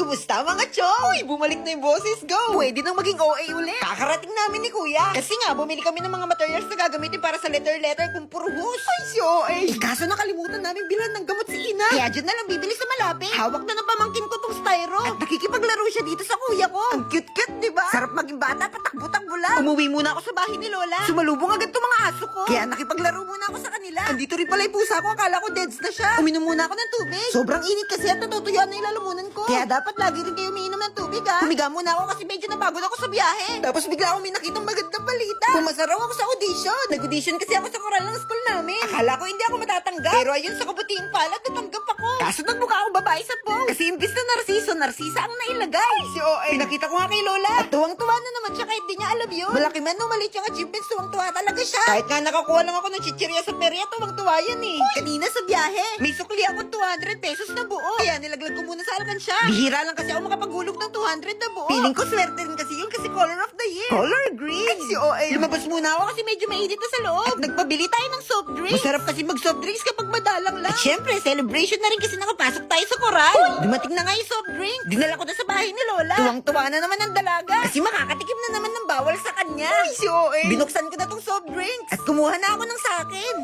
Kumusta mga chong? Uy, bumalik na yung boses, go! Pwede nang maging OA ulit. Kakarating namin ni Kuya. Kasi nga, bumili kami ng mga materials na gagamitin para sa letter kung puro hus. Ay, si OA. Kaso nakalimutan namin bilhan ng gamot si Ina. Kaya dyan na lang bibili sa malapit. Hawak na ng pamangkin ko tong styro. At nakikipaglaro siya dito sa kuya ko. Ang cute-cute, di ba? Sarap maging bata, patakbo-takbo lang. Umuwi muna ako sa bahay ni Lola. Sumalubong agad tong mga aso ko. Kaya nakipaglaro muna ako sa kanila. Andito rin pala yung pusa ko. Akala ko deads na siya. Uminom muna ako ng tubig. Sobrang init kasi at natutuyuan na yung lalamunan ko. Kaya dapat lagi rin kayo umiinom ng tubig, ha? Humiga muna ako kasi medyo napagod ako sa biyahe. Tapos bigla akong may nakitang magandang balita. Pumasa raw ako sa audition. Nag-audition kasi ako sa koral ng school namin. Akala ko hindi ako matatanggap. Pero ayun, sa kabutiing palad, natanggap ako. Kaso nagmukha akong babae sa post. Kasi imbis na narsisa ang nailagay. Si OA. Pinakita ko nga kay Lola. At tuwang-tuwa na naman siya kahit di niya alam yun. Malaki man o maliit yung achievements, tuwang-tuwa talaga siya. Kahit nga nakakuha lang ako ng chichirya sa perya, tuwang-tuwa yan eh. Kanina sa biyahe, may sukli ako 200 pesos na buo. Kaya nilaglag ko muna sa alkansya. Bihira lang kasi ako makapaghulog ng 200 na buo. Feeling ko swerte rin kasi yun kasi color of the year. Color green. Ay, si OA. Lumabas muna ako kasi medyo mainit na sa loob. At nagpabili tayo ng soft drinks. Masarap kasi mag-soft drinks kapag madalang lang. At syempre, celebration na rin kasi nakapasok tayo sa koral. Dumating na nga yung soft drink. Dinala ko na sa bahay ni Lola. Tuwang-tuwa na naman ang dalaga. Kasi makakatikim na naman ng bawal sa kanya. Ay, si OA. Binuksan ko na tong soft drinks. At kumuha na ako ng sakin.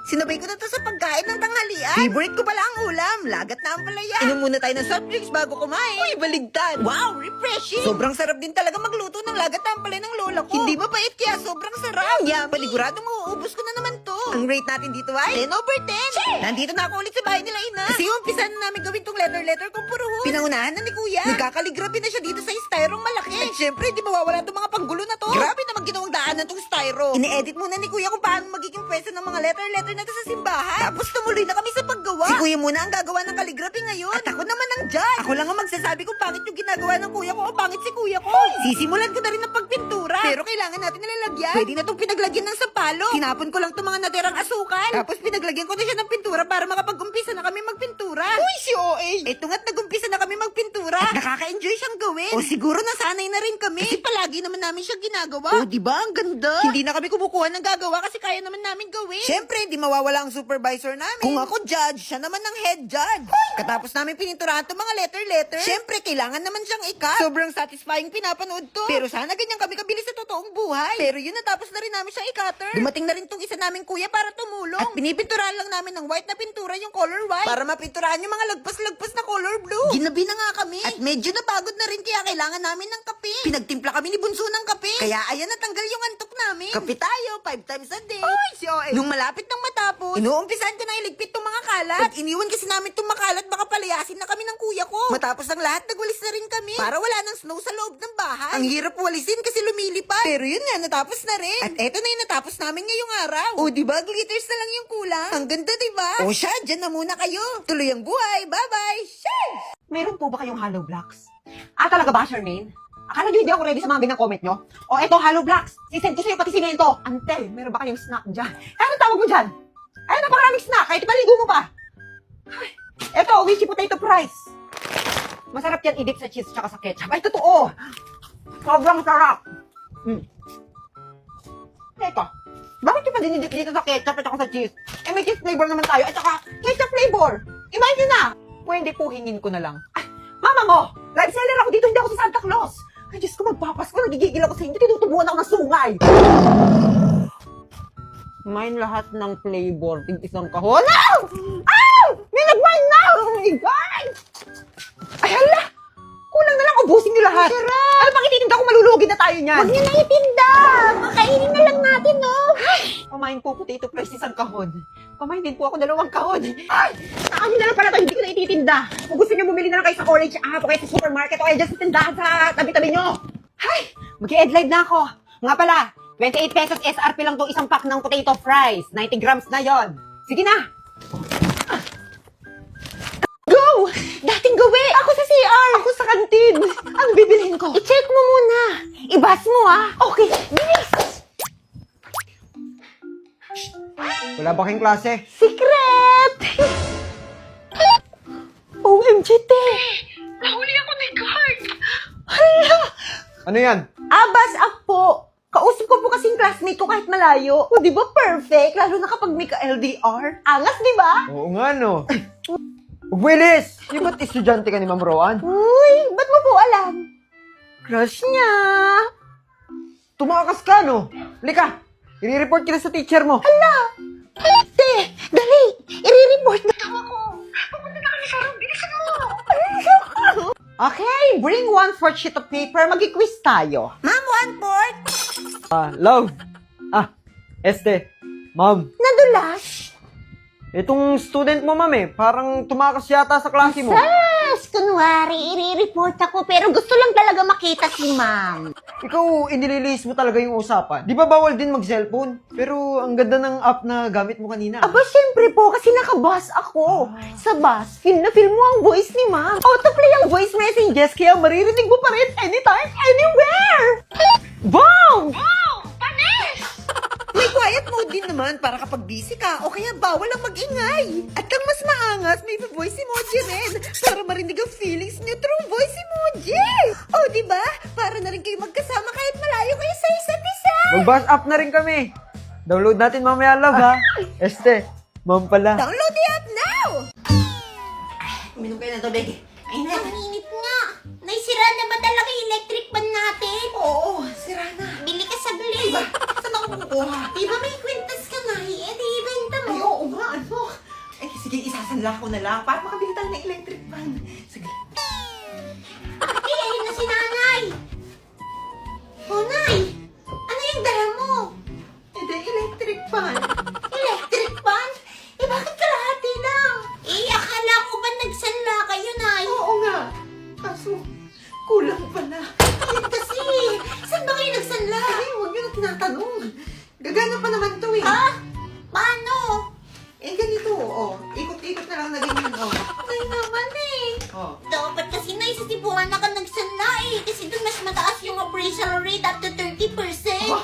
Sinabay ko na to sa pagkain ng tanghalian. Favorite ko pala ang ulam. Lagat na ang palaya. Inom muna tayo ng soft drinks bago kumain. Uy, baligtad. Wow, refreshing. Sobrang sarap din talaga magluto ng lagat na ang palaya ng lola ko. Hindi mapait kaya sobrang sarap. Yeah, paniguradong mauubos ko na naman to. Ang rate natin dito ay 10/10. Nandito na ako ulit sa bahay nila Ina. Kasi umpisa na namin gawin tong letter kung puro hus. Pinangunahan na ni Kuya. Nagkakaligrabe na siya dito sa styrong malaki. At syempre, di mawawala tong mga panggulo na to. Grabe naman ginawang daanan tong styro. Ine-edit muna ni Kuya kung paano magiging pwesto ng mga letter na to sa simbahan. Tapos tumuloy na kami sa paggawa. Si Kuya muna ang gagawa ng calligraphy ngayon. At ako naman ang judge. Ako lang ang magsasabi kung pangit yung ginagawa ng Kuya ko o pangit si Kuya ko. Sisimulan ko na rin ng pagpintura. Pero kailangan natin nilalagyan. Pwede na itong pinaglagyan ng sampalo. Tinapon ko lang itong mga natirang asukal. Tapos pinaglagyan ko na siya ng pintura para makapag-umpisa na kami magpintura. Uy, si OA! Eto nga't nag-umpisa na kami magpintura. At nakaka-enjoy siyang gawin. O siguro nasanay na rin kami. Kasi palagi naman namin siya ginagawa. O diba? Ang ganda. Hindi na kami kumukuha ng gagawa kasi kaya naman namin gawin. Siyempre, di mawawala ang supervisor namin. Kung ako judge, siya naman ang head judge. Katapos namin pininturahan itong mga letter. Siyempre, kailangan naman siyang ikat. Sobrang satisfying pinapanood to. Pero sana ganyan kami kabilis sa totoong buhay. Pero yun, natapos na rin namin siyang i-cutter. Dumating na rin tong isa naming kuya para tumulong. At pinipinturahan lang namin ng white na pintura yung color white. Para mapinturahan yung mga lagpas-lagpas na color blue. Ginabi na nga kami. At medyo napagod na rin kaya kailangan namin ng kape. Pinagtimpla kami ni Bunso ng kape. Kaya ayan, natanggal yung antok namin. Kape tayo, 5 times a day. Uy, si OA. Nung malapit nang matapos, inuumpisahan ko na iligpit tong mga kalat. Pag iniwan kasi namin tong makalat, baka palayasin na kami ng kuya ko. Matapos ang lahat, nagwalis na rin kami. Para wala ng snow sa loob ng bahay. Ang hirap walisin kasi lumilipad. Pero yun nga, natapos na rin. At eto na yung natapos namin ngayong araw. O diba, glitters na lang yung kulang. Ang ganda diba? O siya, dyan na muna kayo. Tuloy ang buhay. Bye-bye. Sheesh! Meron po ba kayong hollow blocks? Talaga ba, Charmaine? Akala nyo hindi ako ready sa mga ganyang comment nyo? O eto, hollow blocks. Sisend ko sa'yo pati simento. Ante, meron ba kayong snack dyan? Anong tawag mo dyan? Ay, napakaraming snack. Kahit ipaligo mo pa. Ay, eto, Wichi potato fries. Masarap yan i-dip sa cheese tsaka sa ketchup. Ay, totoo. Sobrang sarap. Eto, bakit yung pa dinidip dito sa ketchup at saka sa cheese? Eh, may cheese flavor naman tayo at saka ketchup flavor. Imagine na. Pwede po hingin ko na lang. Ay, mama mo! Live seller ako dito, hindi ako sa Santa Claus. Ay, Diyos ko, magpapasko. Nagigigil ako sa inyo. Tinutubuhan ako ng sungay. Mine lahat ng flavor. Tig-isang kahon. Ow! Ow! May nag-wine na! Oh my God! Ay, hala! Kulang na lang, ubusin niyo lahat. Sarap! Ano pang ititinda ko, malulugi na tayo niyan. Huwag niyo na itinda! Makainin na lang natin, no? Pamain po potato fries isang kahon. Pamain din po ako 2 kahon. Ay! Sa amin na lang pala to, hindi ko na ititinda. Kung gusto niyo bumili na lang kayo sa Orange App o kaya sa supermarket o kaya dyan sa tindahan sa tabi-tabi niyo. Ay! Mag-e-end live na ako. Nga pala, 28 pesos SRP lang to isang pack ng potato fries. 90 grams na yon. Sige na! Go! Dating gawi! Ako sa CR! Ako sa kantin! Ano bibilhin ko? I-check mo muna! Ibas mo, ah! Okay, bilis! Wala ba kayong klase? Secret! OMG, te! Nahuli ako ni guard. Hala! Ano yan? Abas po! Kausap ko po kasing classmate ko kahit malayo. O, di ba perfect? Lalo na kapag may ka-LDR. Angas, di ba? Oo nga no. Willis! Yung ba't estudyante ka ni Ma'am Rowan? Uy, ba't mo po alam? Crush niya! Tumakas ka, no? Lika, i-report kita sa teacher mo. Te, dali! I-report na ako! Pupunta na kami sa room, bilisan mo! Okay, bring 1/4 sheet of paper, mag-quiz tayo. Ma'am, 1/4. Love. Ma'am. Nadulas? Itong student mo, ma'am parang tumakas yata sa klase mo. Yes, kunwari, i-report ako, pero gusto lang talaga makita si ma'am. Ikaw, inililis mo talaga yung usapan. Di ba bawal din mag-cellphone? Pero ang ganda ng app na gamit mo kanina. Aba, syempre po, kasi naka-bus ako. Sa bus, feel na feel mo ang voice ni ma'am. Autoplay ang voice messages, kaya maririnig mo pa rin anytime, anywhere! Wow! May quiet mode din naman para kapag busy ka o kaya bawal ang mag-ingay. At ang mas maangas, may voice emoji rin para marinig ang feelings niyo through voice emoji. O, di ba? Para na rin kayo magkasama kahit malayo kayo sa isa't isa. Mag-bus up na rin kami. Download natin mamaya, love, ha? Ma'am pala. Download the app now! Uminom kayo ng tubig. Ay, na. Ang init nga. Naisira na ba talaga yung electric fan natin? Oo, sira na. Bili ka saglit. Saan ako kukuha? Di ba may kwintas ka na? Eh, di ibenta mo. Ay, oo nga, ano? Ay, sige, isasanla ko na lang para makabili tayo ng electric fan. Sige. Ay, ayun na si nanay. Oh, nay. Ano yung dala mo? Hindi, electric fan. Electric fan? Eh, bakit kalahati lang? Eh, akala ko ba nagsanla kayo, nay? Oo nga. Kaso, kulang pala. Bakit kasi? Saan ba kayo nagsanla? Ay, huwag nyo na tinatanong. Gagana pa naman to eh. Ha? Paano? Eh, ganito, oh. Ikot-ikot na lang na ganyan, oh. Ay naman eh. Oh. Dapat kasi na sa Tibuana ka nagsanla eh. Kasi doon mas mataas yung appraisal rate up to 30%. Oh,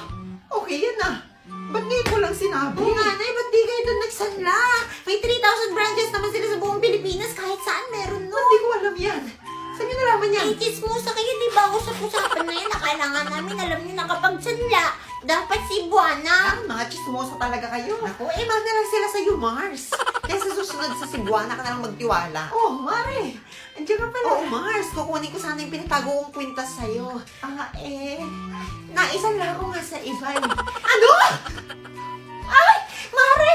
okay yan ah. Ba't ngayon ko lang sinabi? Oo nga, nay, ba't di kayo doon nagsanla? May 3,000 branches naman sila sa buong Pilipinas. Kahit saan meron Ba't nun. di ko alam yan? Saan nyo nalaman yan? Ay, chismosa kayo, di ba? Usap-usapan na yan. Akala nga namin, alam niyo na kapag sanla, dapat si Buana. Mga chismosa talaga kayo. Ako, mag na lang sila sa Mars. Kaya sa susunod sa Cebuana ka na lang magtiwala. Oh, Mare. Andiyan ka pala. Oh, Mars. Kukunin ko sana yung pinatago kong kwintas sa'yo. Naisan lang ako nga sa Ivan. Ano? Ay, Mare!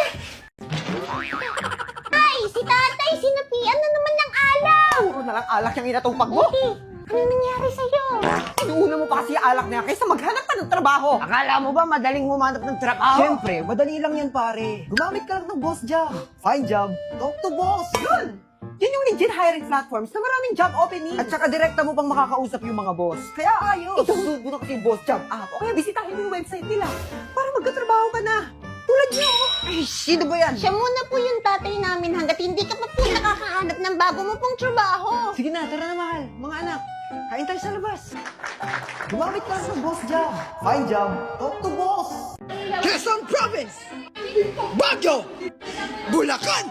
Ay, si tatay, sinapian na naman ng alam. Puro na lang alak yung inatupag mo. Ano nangyari sa'yo? Inuuna mo pa kasi yung alak na yan kaysa maghanap ka ng trabaho. Akala mo ba madaling humanap ng trabaho? Siyempre, madali lang yan pare. Gumamit ka lang ng boss job. Find job, talk to boss. Yun! Yun yung legit hiring platforms na maraming job openings. At saka direkta mo pang makakausap yung mga boss. Kaya ayos. Isusunod mo na kasi yung boss job app. O kaya bisitahin mo yung website nila para magkatrabaho ka na. Tulad niyo. Ay, sino ba yan? Siya muna po yung tatay namin hanggat hindi ka pa po nakakahanap ng bago mo pong trabaho. Sige na, tara na mahal. Mga anak, kain tayo sa labas. Gumamit ka lang ng boss job. Find job, talk to boss. Quezon Province! Baguio! Bulacan!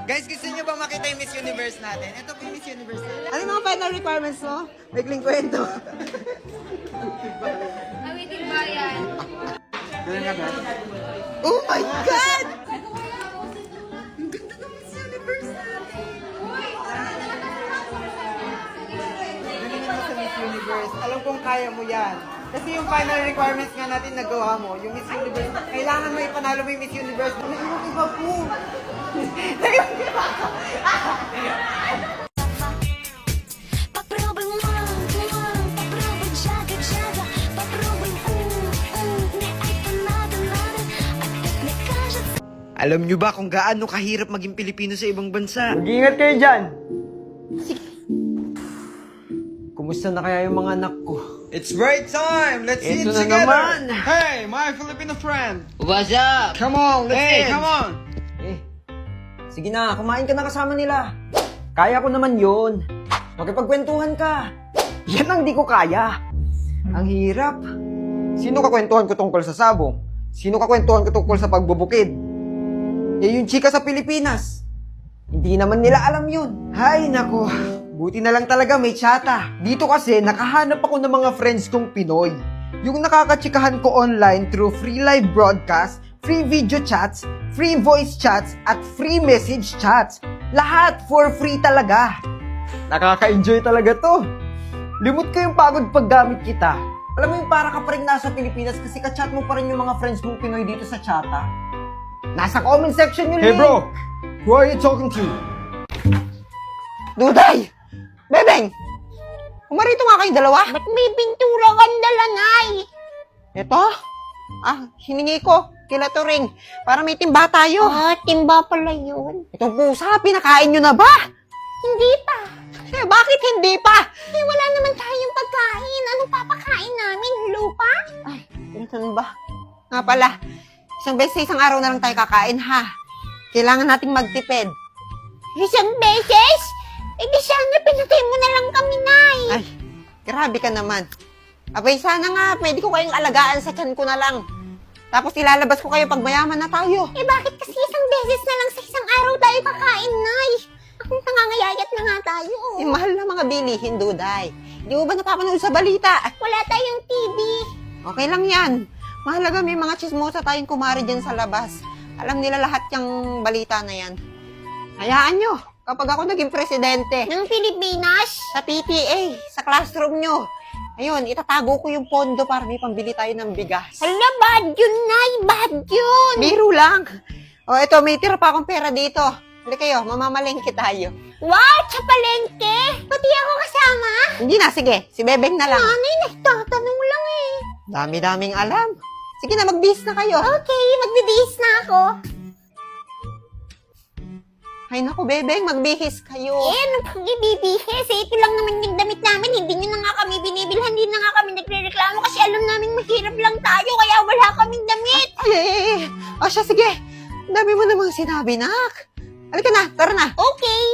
Guys, gusto niyo ba makita yung Miss Universe natin? Ito po yung Miss Universe natin. Ano yung mga final requirements mo? Maikling kwento. Awitin bayan. Oh my God! Ang ganda ng Miss Universe natin. Galing mo sa Miss Universe. Alam kong kaya mo yan. Kasi yung final requirements nga natin nagawa mo, yung Miss Universe, kailangan mo ipanalo mo yung Miss Universe. Ano yung iba po? Попробуй, попробуй, джага-джага, попробуй, мне это надо, опять мне кажется. Alam niyo ba kung gaano kahirap maging Pilipino sa ibang bansa? Mag-iingat kayo dyan. Kumusta na kaya yung mga anak ko? It's break time! Let's eat Ito na together! naman. Hey, my Filipino friend! What's up? Come on, let's Hey, eat! Come on! Sige na, kumain ka na kasama nila. Kaya ko naman yun. Makipagkwentuhan ka. Yan ang di ko kaya. Ang hirap. Sino kakwentuhan ko tungkol sa sabong? Sino kakwentuhan ko tungkol sa pagbubukid? Eh, yung chika sa Pilipinas. Hindi naman nila alam yun. Hay, nako. Buti na lang talaga may tsata. Dito kasi, nakahanap ako ng mga friends kong Pinoy. Yung nakakatsikahan ko online through free live broadcast, free video chats, free voice chats, at free message chats. Lahat for free talaga. Nakaka-enjoy talaga to. Limot ko yung pagod paggamit kita. Alam mo yung para ka pa rin nasa Pilipinas kasi ka-chat mo pa rin yung mga friends mong Pinoy dito sa chata. Nasa comment section yun. Hey bro, who are you talking to? Duday! Bebeng! Kumarito nga kayong dalawa. Ba't may pintura kang dala, Nay? Ito? Hiningi ko. Kila to ring. Para may timba tayo. Timba pala yun. Itong pusa, pinakain nyo na ba? Hindi pa. Bakit hindi pa? Wala naman tayong pagkain. Anong papakain namin? Lupa? Ganun ba? Nga pala, isang beses sa isang araw na lang tayo kakain, ha? Kailangan nating magtipid. Isang beses? Eh di sana pinatay mo na lang kami, Nay. Ay, grabe ka naman. Abay, sana nga, pwede ko kayong alagaan sa tiyan ko na lang. Tapos ilalabas ko kayo pag mayaman na tayo. Eh bakit kasi isang beses na lang sa isang araw tayo kakain, Nay? Ang nangangayayat na nga tayo. Eh, mahal na mga bilihin, Duday. Di mo ba napapanood sa balita? Wala tayong TV. Okay lang yan. Mahalaga may mga chismosa tayong kumari dyan sa labas. Alam nila lahat yung balita na yan. Hayaan nyo, kapag ako naging presidente, Ng Pilipinas? sa PTA, sa classroom nyo, ayun, itatago ko yung pondo para may pambili tayo ng bigas. Hala, bad yun, Nay. Bad yun. Biro lang. O, eto, may tira pa akong pera dito. Hali kayo, mamamalengke tayo. Wow, tsapalengke. Pati ako kasama. Hindi na, sige, si Bebeng na lang. Nanay, nagtatanong lang eh. Dami-daming alam. Sige na, magbihis na kayo. Okay, magbibihis na ako. Ay naku, Bebeng, magbihis kayo. Eh, ano pang ibibihis? Eh, ito lang naman yung damit namin. Hindi nyo na nga kami binibilhan. Hindi na nga kami nagre-reklamo kasi alam namin mahirap lang tayo. Kaya wala kaming damit. Ay. O siya, sige. Ang dami mo namang sinabi, nak. Halika na, tara na. Okay.